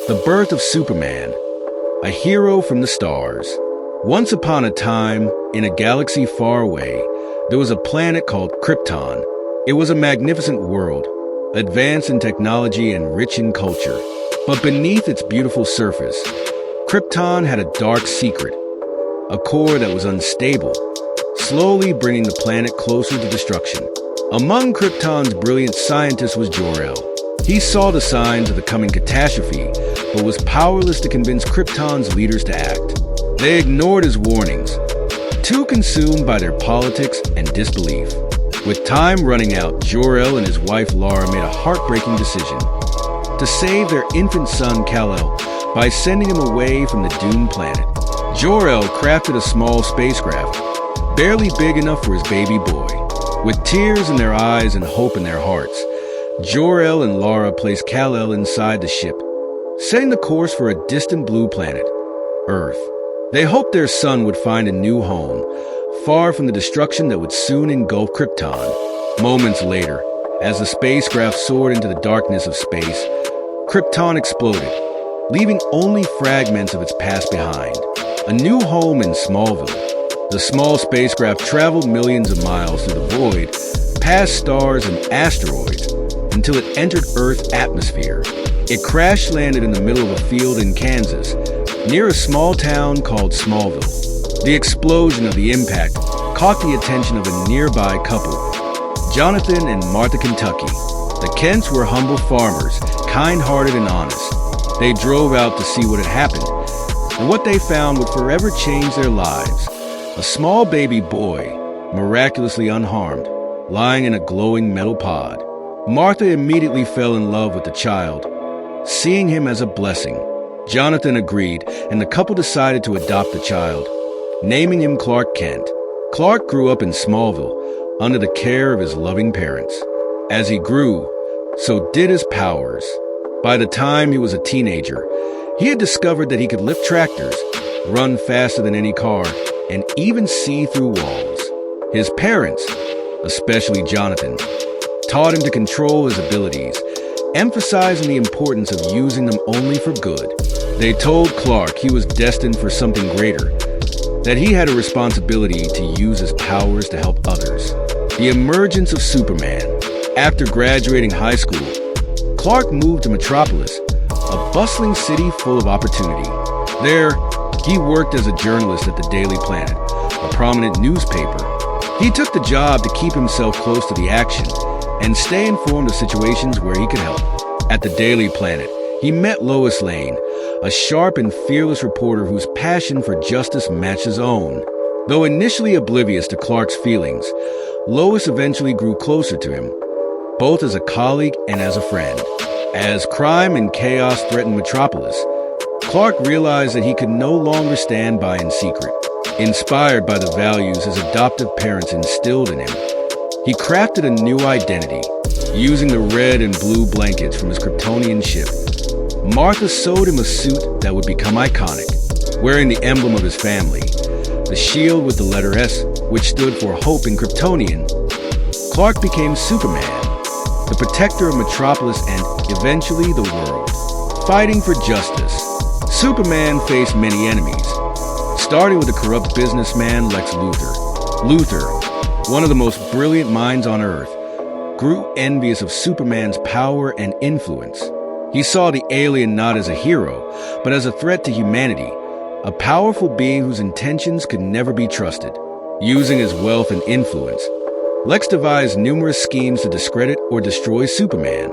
The birth of Superman, a hero from the stars. Once upon a time, in a galaxy far away, there was a planet called Krypton. It was a magnificent world, advanced in technology and rich in culture. But beneath its beautiful surface, Krypton had a dark secret, a core that was unstable, slowly bringing the planet closer to destruction. Among Krypton's brilliant scientists was Jor-El. He saw the signs of the coming catastrophe, but was powerless to convince Krypton's leaders to act. They ignored his warnings, too consumed by their politics and disbelief. With time running out, Jor-El and his wife Lara made a heartbreaking decision to save their infant son Kal-El by sending him away from the doomed planet. Jor-El crafted a small spacecraft, barely big enough for his baby boy. With tears in their eyes and hope in their hearts, Jor-El and Lara placed Kal-El inside the ship, setting the course for a distant blue planet, Earth. They hoped their son would find a new home, far from the destruction that would soon engulf Krypton. Moments later, as the spacecraft soared into the darkness of space, Krypton exploded, leaving only fragments of its past behind. A new home in Smallville. The small spacecraft traveled millions of miles through the void, past stars and asteroids, until it entered Earth's atmosphere. It crash-landed in the middle of a field in Kansas, near a small town called Smallville. The explosion of the impact caught the attention of a nearby couple, Jonathan and Martha Kentucky. The Kents were humble farmers, kind-hearted and honest. They drove out to see what had happened, and what they found would forever change their lives. A small baby boy, miraculously unharmed, lying in a glowing metal pod. Martha immediately fell in love with the child, seeing him as a blessing. Jonathan agreed, and the couple decided to adopt the child, naming him Clark Kent. Clark grew up in Smallville, under the care of his loving parents. As he grew, so did his powers. By the time he was a teenager, he had discovered that he could lift tractors, run faster than any car, and even see through walls. His parents, especially Jonathan, taught him to control his abilities, emphasizing the importance of using them only for good. They told Clark he was destined for something greater, that he had a responsibility to use his powers to help others. The emergence of Superman. After graduating high school, Clark moved to Metropolis, a bustling city full of opportunity. There, he worked as a journalist at the Daily Planet, a prominent newspaper. He took the job to keep himself close to the action and stay informed of situations where he could help. At the Daily Planet, he met Lois Lane, a sharp and fearless reporter whose passion for justice matched his own. Though initially oblivious to Clark's feelings, Lois eventually grew closer to him, both as a colleague and as a friend. As crime and chaos threatened Metropolis, Clark realized that he could no longer stand by in secret. Inspired by the values his adoptive parents instilled in him, he crafted a new identity, using the red and blue blankets from his Kryptonian ship. Martha sewed him a suit that would become iconic, wearing the emblem of his family, the shield with the letter S, which stood for hope in Kryptonian. Clark became Superman, the protector of Metropolis and, eventually, the world. Fighting for justice, Superman faced many enemies, starting with the corrupt businessman Lex Luthor. Luthor, one of the most brilliant minds on Earth, grew envious of Superman's power and influence. He saw the alien not as a hero, but as a threat to humanity, a powerful being whose intentions could never be trusted. Using his wealth and influence, Lex devised numerous schemes to discredit or destroy Superman,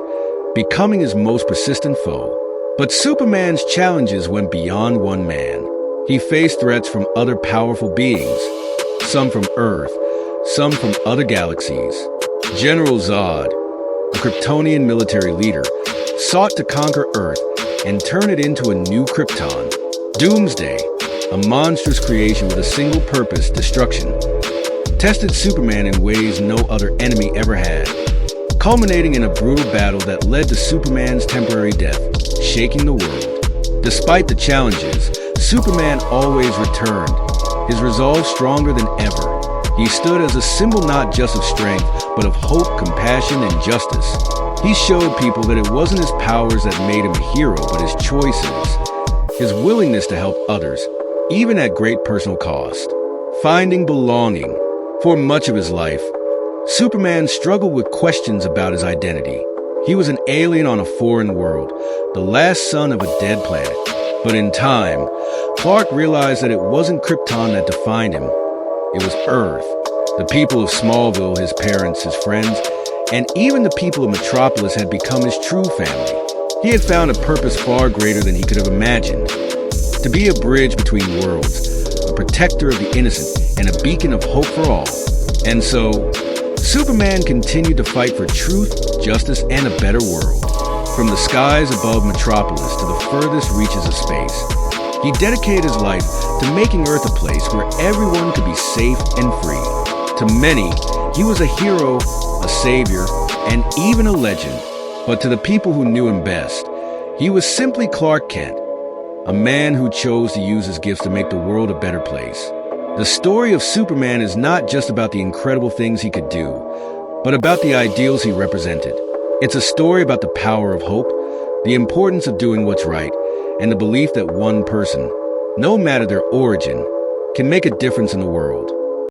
becoming his most persistent foe. But Superman's challenges went beyond one man. He faced threats from other powerful beings, some from Earth, some from other galaxies. General Zod, a Kryptonian military leader, sought to conquer Earth and turn it into a new Krypton. Doomsday, a monstrous creation with a single purpose, destruction, tested Superman in ways no other enemy ever had, culminating in a brutal battle that led to Superman's temporary death, shaking the world. Despite the challenges, Superman always returned, his resolve stronger than ever. He stood as a symbol not just of strength, but of hope, compassion, and justice. He showed people that it wasn't his powers that made him a hero, but his choices, his willingness to help others, even at great personal cost. Finding belonging. For much of his life, Superman struggled with questions about his identity. He was an alien on a foreign world, the last son of a dead planet. But in time, Clark realized that it wasn't Krypton that defined him. It was Earth, the people of Smallville, his parents, his friends, and even the people of Metropolis had become his true family. He had found a purpose far greater than he could have imagined. To be a bridge between worlds, a protector of the innocent, and a beacon of hope for all. And so, Superman continued to fight for truth, justice, and a better world. From the skies above Metropolis to the furthest reaches of space, he dedicated his life to making Earth a place where everyone could be safe and free. To many, he was a hero, a savior, and even a legend. But to the people who knew him best, he was simply Clark Kent, a man who chose to use his gifts to make the world a better place. The story of Superman is not just about the incredible things he could do, but about the ideals he represented. It's a story about the power of hope, the importance of doing what's right, and the belief that one person, no matter their origin, can make a difference in the world.